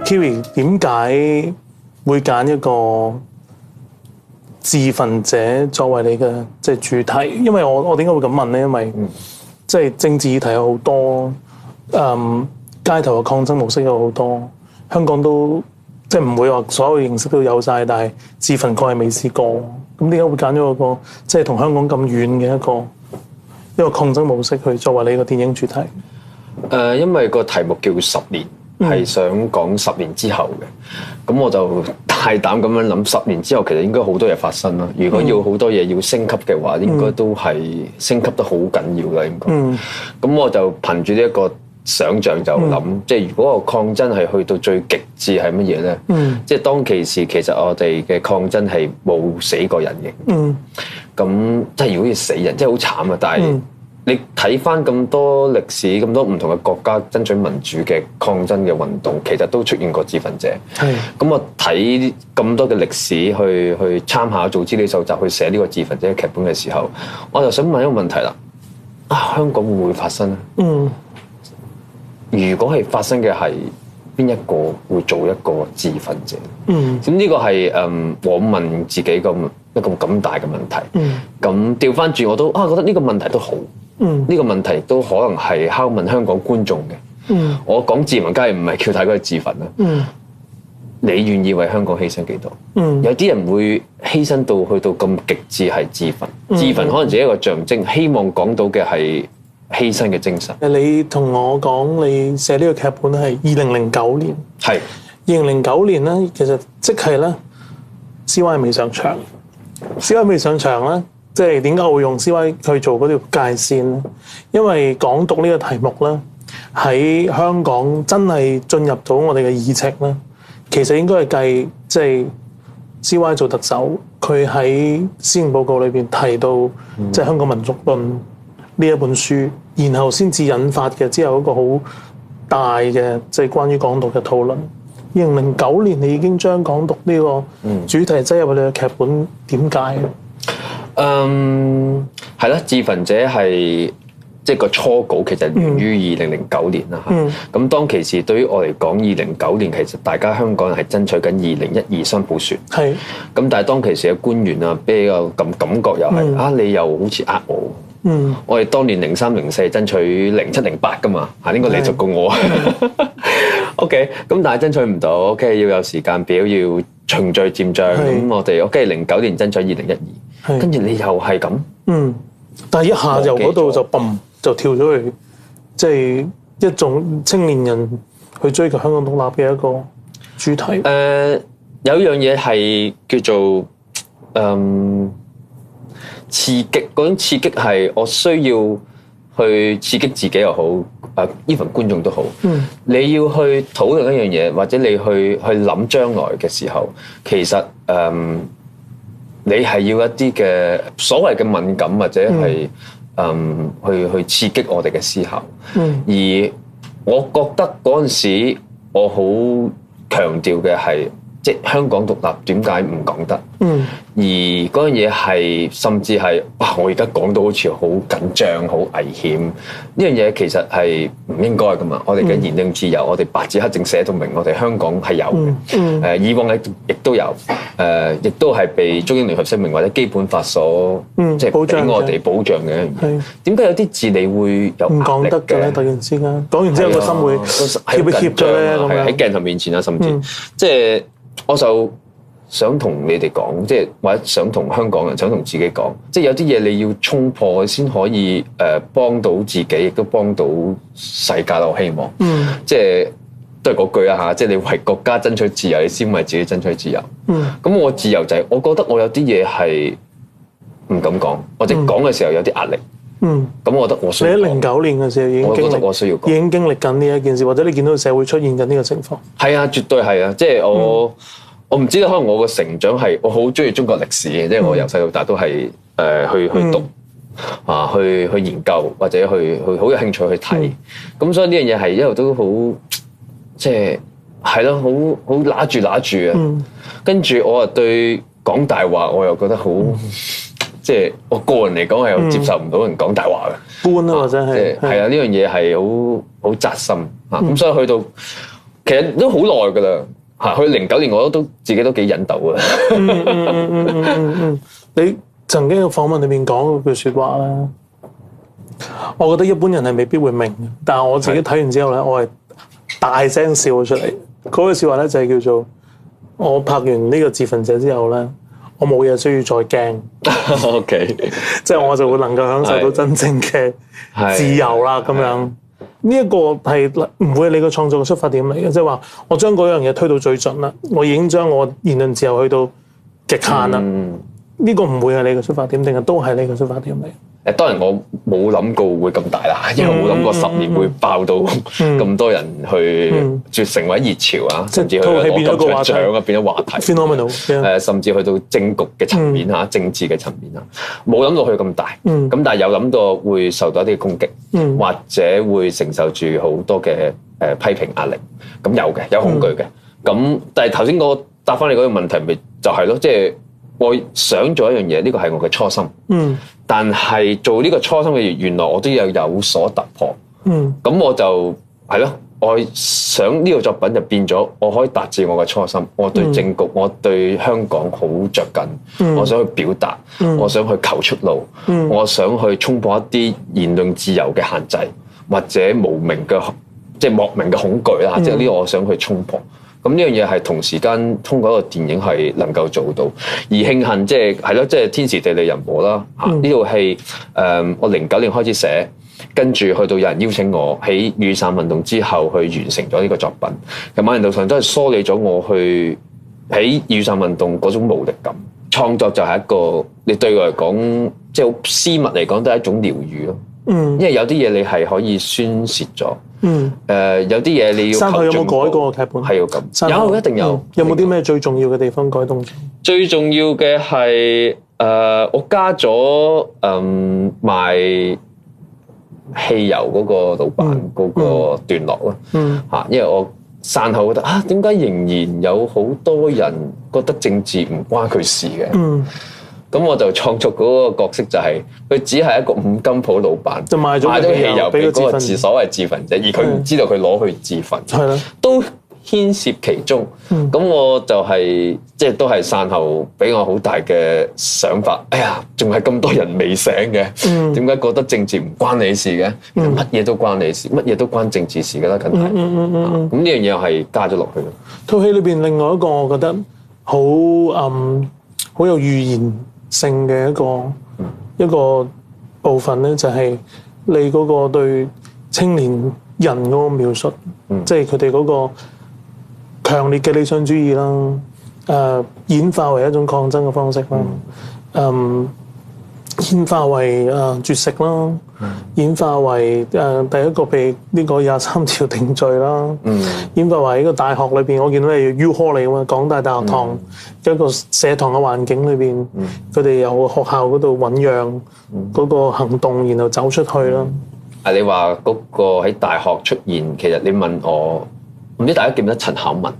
Kiri 點解會揀一個自焚者作為你嘅即係主題？因為我點解會咁問咧？因為即係政治議題有好多，街頭嘅抗爭模式有好多，香港都即係唔會話所有形式都有晒，但係自焚確係未試過。咁點解會揀咗一個即係同香港咁遠嘅一個抗爭模式去作為你個電影主題？因為個題目叫10年，係想講10年之後嘅。咁我就大膽咁樣諗，10年之後其實應該好多嘢發生啦。如果要好多嘢要升級嘅話，應該都係升級得好緊要啦。應該。咁我就憑住呢一個想像就諗，即係如果個抗爭係去到最極致係乜嘢咧？即係當其時其實我哋嘅抗爭係冇死過人嘅。咁即係如果要死人，真係好慘啊！但係你睇翻咁多歷史、咁多唔同嘅國家爭取民主嘅抗爭嘅運動，其實都出現過自焚者。咁我睇咁多嘅歷史去參考做資料搜集，去寫呢個自焚者嘅劇本嘅時候，我就想問一個問題啦：香港會唔會發生咧？如果係發生嘅係邊一個會做一個自焚者？咁呢個係我問自己一個咁大嘅問題。咁調翻轉我都覺得呢個問題都好。呢個問題都可能係拷問香港觀眾嘅。我講自焚梗係唔係叫大家去自焚啦。你願意為香港犧牲幾多？有啲人會犧牲到去到咁極致係自焚。自焚可能只係一個象徵，希望講到嘅係犧牲嘅精神。你同我講你寫呢個劇本係2009年。係2009年咧，其實即係咧 CY 未上場。CY 未上場咧。即係點解我會用 CY 去做嗰條界線咧？因為港獨呢個題目咧，喺香港真係進入到我哋嘅議程咧，其實應該係計即係 CY 做特首，佢喺施政報告裏邊提到即係香港民族論呢一本書，然後先至引發嘅之後一個好大嘅即係關於港獨嘅討論。2009年你已經將港獨呢個主題擠入你嘅劇本，點解？係啦，自焚者係即係個初稿，其實源於2009年啦嚇。咁當其時對於我嚟講，2009年其實大家香港人係爭取緊2012雙普選。咁但係當其時嘅官員啊，比較咁感覺又係你又好似呃我。我哋當年03、04爭取07、08噶嘛，應該你熟過我。OK， 咁但係爭取唔到 ，OK 要有時間表，要循序漸進。咁我哋 OK 09年爭取2012。跟住你又係咁，但係一下由嗰度就嘣就跳咗去，即係一種青年人去追求香港獨立嘅一個主題。有一樣嘢係叫做刺激，嗰種刺激係我需要去刺激自己又好，even 觀眾都好。你要去討論一樣嘢，或者你去諗將來嘅時候，其實你係要一啲嘅所謂嘅敏感，或者係去刺激我哋嘅思考。而我覺得嗰陣時，我好強調嘅係，即係香港獨立點解唔講得？而嗰樣嘢係甚至係我而家講到好似好緊張、好危險。呢樣嘢其實係唔應該噶嘛。我哋嘅言論自由，我哋白紙黑字寫到明，我哋香港係有嘅。以往亦都有，亦都係被中英聯合聲明或者基本法所即係俾我哋保障嘅一樣嘢。點解有啲字你會有唔講得嘅咧？突然之間講完之後個心會怯一怯咗咧，咁樣喺鏡頭面前啊，甚至即係我就想同你哋講，即係或者想同香港人，想同自己講，即係有啲嘢你要衝破先可以幫到自己，亦都幫到世界咯。我希望，即係都係嗰句啊嚇，即係你為國家爭取自由，你先為自己爭取自由。咁我自由就係我覺得我有啲嘢係唔敢講，或者講嘅時候有啲壓力。咁我覺得我需要。你喺09年嘅時候已經經歷緊呢一件事，或者你見到社會出現緊呢個情況。係啊，絕對係啊！即係我唔知道，可能我個成長係我好中意中國歷史嘅，即係我由細到大都係去讀去研究或者去好有興趣去睇。咁所以呢樣嘢係一路都好，即係係咯，好揦住啊！跟住我又對講大話，我又覺得好。即係我個人嚟講係又接受唔到人講大話嘅，官啊或者係係啊，呢樣嘢係好扎心啊！咁所以去到其實都好耐噶啦，嚇，去09年我都自己都幾引導啊。你曾經嘅訪問裏面講嗰句説話咧，我覺得一般人係未必會明嘅，但係我自己睇完之後咧，我係大聲笑咗出嚟。嗰句説話咧就係叫做我拍完呢個自焚者之後咧，我冇嘢需要再驚。OK，即係我就會能夠享受到真正嘅自由啦咁樣。呢一個係唔會係你個創作嘅出發點嚟嘅，即係話我將嗰樣嘢推到最盡啦，我已經將我言論自由去到極限啦。呢個唔會係你嘅出發點，定係都係你嘅出發點嚟？當然我冇諗過會咁大啦，因為冇諗過10年會爆到咁多人去成為熱潮啊，甚至去攞金像獎啊，變咗話題。phenomenal，甚至去到政局嘅層面嚇，政治嘅層面啊，冇諗到佢咁大。咁但係有諗到會受到一啲攻擊，或者會承受住好多嘅批評壓力。咁有恐懼嘅。咁但係頭先我答翻你嗰個問題，咪就係咯，即係。我想做一樣嘢，呢個係我嘅初心。但係做呢個初心嘅嘢，原來我都有所突破。咁我就係咯，我想呢個作品就變咗，我可以達至我嘅初心。我對政局，我對香港好着緊。我想去表達，我想去求出路，我想去衝破一啲言論自由嘅限制，或者無名嘅即係莫名嘅恐懼啦。即係呢個我想去衝破。咁呢樣嘢係同時間通過一個電影係能夠做到，而慶幸即係咯，即係天時地利人和啦嚇。呢套戲我09年開始寫，跟住去到有人邀請我喺雨傘運動之後去完成咗呢個作品。其實某程度上都係梳理咗我去喺雨傘運動嗰種無力感。創作就係一個你對我嚟講，即係好私密嚟講都係一種療愈咯。因為有啲嘢你係可以宣泄咗。有啲嘢你要。山後有冇改過劇本？係要咁。有一定有。有冇啲咩最重要嘅地方改動咗？最重要嘅係我加咗賣汽油嗰個老闆嗰個段落咯。因為我散後覺得點解仍然有好多人覺得政治唔關佢事嘅？咁我就創作嗰個角色就係佢只係一個五金鋪老闆，就賣咗汽油俾嗰個所謂自焚者，而佢唔知道佢攞去自焚，都牽涉其中。咁我就係即係都係散後俾我好大嘅想法。哎呀，仲係咁多人未醒嘅，點解覺得政治唔關你事嘅？乜嘢都關你事，乜嘢都關政治事㗎啦，梗係。咁呢樣嘢係加咗落去咯。套戲裏邊另外一個我覺得好有預言性嘅一個部分咧，就係你嗰個對青年人嗰個描述，即係佢哋嗰個強烈嘅理想主義啦，演化為一種抗爭嘅方式啦，演化為絕食啦，演化為第一個被呢個23條定罪啦，演化為一個大學裏邊，我見到係 U Hall 嚟㗎嘛，港大大學堂一個社堂嘅環境裏邊，佢哋由學校嗰度醖釀嗰個行動，然後走出去啦。你話嗰個喺大學出現，其實你問我，唔知大家記唔記得陳巧文？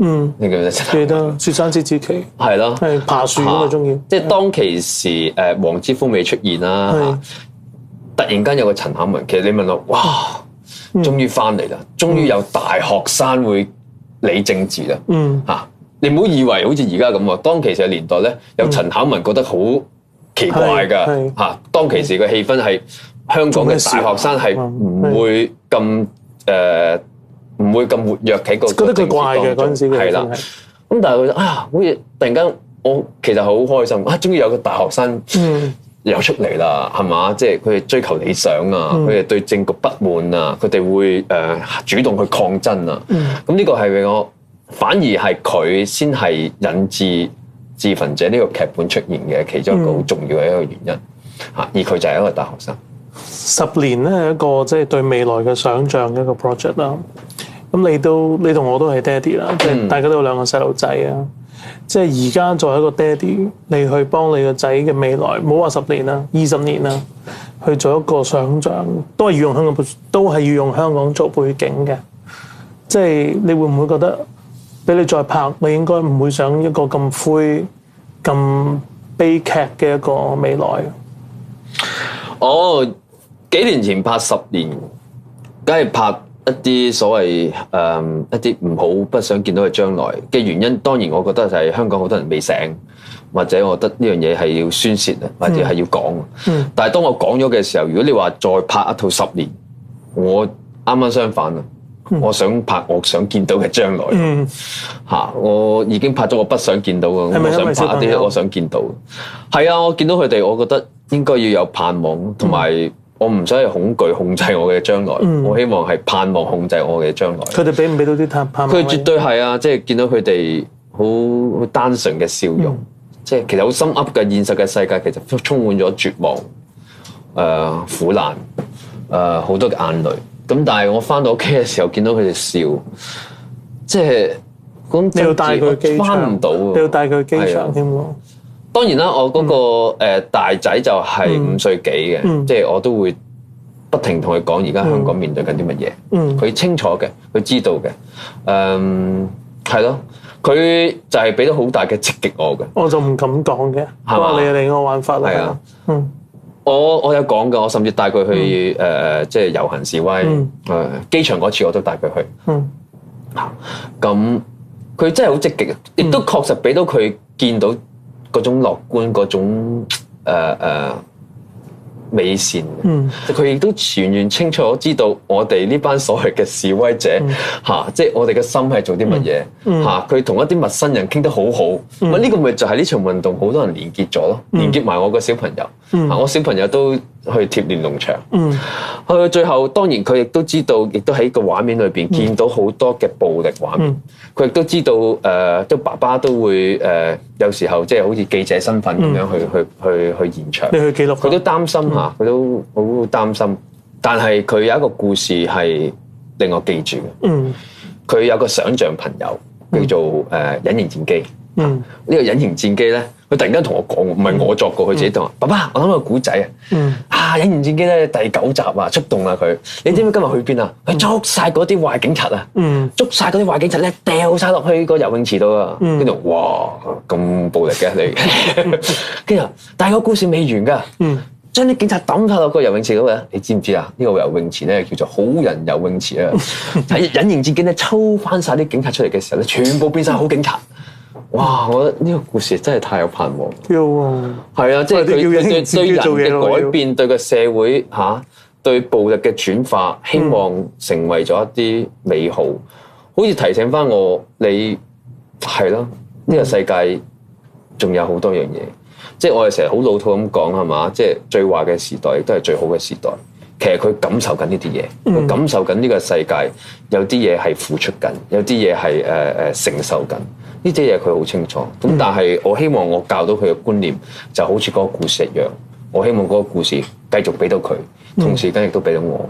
你記唔記得？記得雪山之子期係咯，係爬樹咁啊，中意。即係當其時黃之鋒未出現啦，突然間有個陳巧文，其實你問我，哇，終於翻嚟啦，終於有大學生會理政治啦，你唔好以為好似而家咁喎，當其時嘅年代咧，有陳巧文覺得好奇怪㗎，當其時嘅氣氛係香港嘅大學生係唔會咁唔會咁活躍喺個，覺得佢怪嘅嗰陣時，係啦。咁但係佢覺得好似突然間，我其實好開心終於有個大學生又出嚟啦，係嘛？即係佢哋追求理想啊，佢哋對政局不滿啊，佢哋會主動去抗爭啊。咁呢個係俾我，反而係佢先係引致自焚者呢個劇本出現嘅其中一個好重要嘅一個原因。而佢就係一個大學生。10年咧係一個即係對未來嘅想像嘅一個 project 啦。咁你同我都係爹哋啦，即係大家都有2個細路仔啊。即係而家作為一個爹哋，你去幫你個仔嘅未來，唔好話10年啦、20年啦，去做一個想像，都係要用香港做背景嘅。即係你會唔會覺得，俾你再拍，你應該唔會想一個咁灰、咁悲劇嘅一個未來？幾年前拍10年，梗係拍一啲所謂一啲唔好不想見到嘅將來嘅原因，當然我覺得就係香港好多人未醒，或者我覺得呢樣嘢係要宣泄啊，或者係要講。但係當我講咗嘅時候，如果你話再拍一套10年，我啱啱相反啊！我想拍我想見到嘅將來我已經拍咗我不想見到嘅，我想拍一啲我想見到嘅。係啊，我見到佢哋，我覺得應該要有盼望，同埋我唔想係恐懼控制我嘅將來，我希望係盼望控制我嘅將來。佢哋俾唔俾到啲盼望？佢絕對係啊！即係見到佢哋好單純嘅笑容，即係其實好心噏嘅現實嘅世界，其實充滿咗絕望、苦難、好多嘅眼淚。咁但係我翻到屋企嘅時候，見到佢哋笑，即係咁。你要帶佢去機場，翻唔到。你要帶佢去機場添喎。當然啦，我嗰個大仔就係5歲幾嘅，即係我都會不停同佢講而家香港面對緊啲乜嘢。佢清楚嘅，佢知道嘅。係咯，佢就係俾到好大嘅積極我嘅。我就唔敢講嘅，話你我玩法啦。係啊，我有講㗎，我甚至帶佢去即係遊行示威。機場嗰次我都帶佢去。咁佢真係好積極，亦都確實俾到佢見到嗰種樂觀，嗰種美善。佢亦都完全清楚知道我哋呢班所謂嘅示威者即係我哋嘅心係做啲乜嘢。佢同一啲陌生人傾得好好。呢個咪就係呢場運動好多人連結咗咯，連結埋我個小朋友。我小朋友都去貼連儂牆。去到最後，當然佢亦都知道，亦都喺個畫面裏邊見到好多嘅暴力畫面。佢亦都知道，都爸爸都會有時候即係好似記者身份咁樣去現場。你去記錄，佢都擔心嚇，佢都好擔心。但係佢有一個故事係令我記住嘅。佢有個想像朋友叫做隱形戰機。呢個隱形戰機咧，佢突然間同我講，唔係我作過，佢自己同我：爸爸，我諗個古仔隱形戰機咧第9集啊，出動啦佢。你知唔知今日去邊啊？佢捉晒嗰啲壞警察啊！捉晒嗰啲壞警察咧，掉晒落去個游泳池度啊！跟住哇，咁暴力嘅你！跟住，但係個故事未完㗎。將啲警察抌晒落個游泳池度嘅，你知唔知啊？呢個游泳池咧叫做好人游泳池啊！喺隱形戰機咧抽翻晒啲警察出嚟嘅時候咧，全部變晒好警察。哇！我覺得呢個故事真係太有盼望。係啊，即係佢對人嘅改變，對個社會對暴力嘅轉化，希望成為咗一啲美好。好似提醒翻我，你係咯，呢個世界仲有好多樣嘢。即係我哋成日好老土咁講係嘛？即係最壞嘅時代，亦都係最好嘅時代。其實佢感受緊呢啲嘢，佢感受緊呢個世界有啲嘢係付出緊，有啲嘢係承受緊。呢啲嘢佢好清楚。咁但係我希望我教到佢嘅觀念，就好似嗰個故事一樣。我希望嗰個故事繼續俾到佢，同時間亦都俾到我。